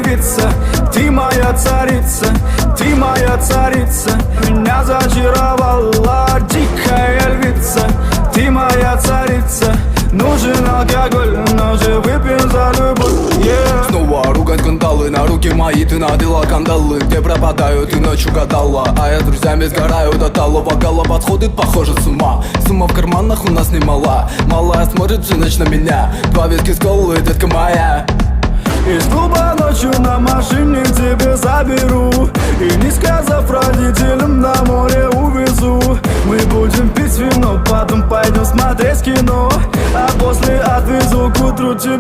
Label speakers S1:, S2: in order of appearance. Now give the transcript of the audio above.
S1: львица, ты моя царица, ты моя царица. Меня зачаровала дикая львица, ты моя царица. Нужен алкоголь, но же выпьем за любовь, yeah.
S2: Снова ругать кандалы, на руки мои ты надела кандалы. Где пропадаю, ты ночью гадала, а я с друзьями сгораю до талого. Голова сходит, похоже, с ума. Сумма в карманах у нас немала. Малая смотрит всю ночь на меня. 2 виски с колой, детка моя.
S1: Из клуба ночью на машине к тебе заберу, и не сказав родителям, на море увезу. Мы будем пить вино, потом пойдем смотреть кино, а после отвезу к утру тебя.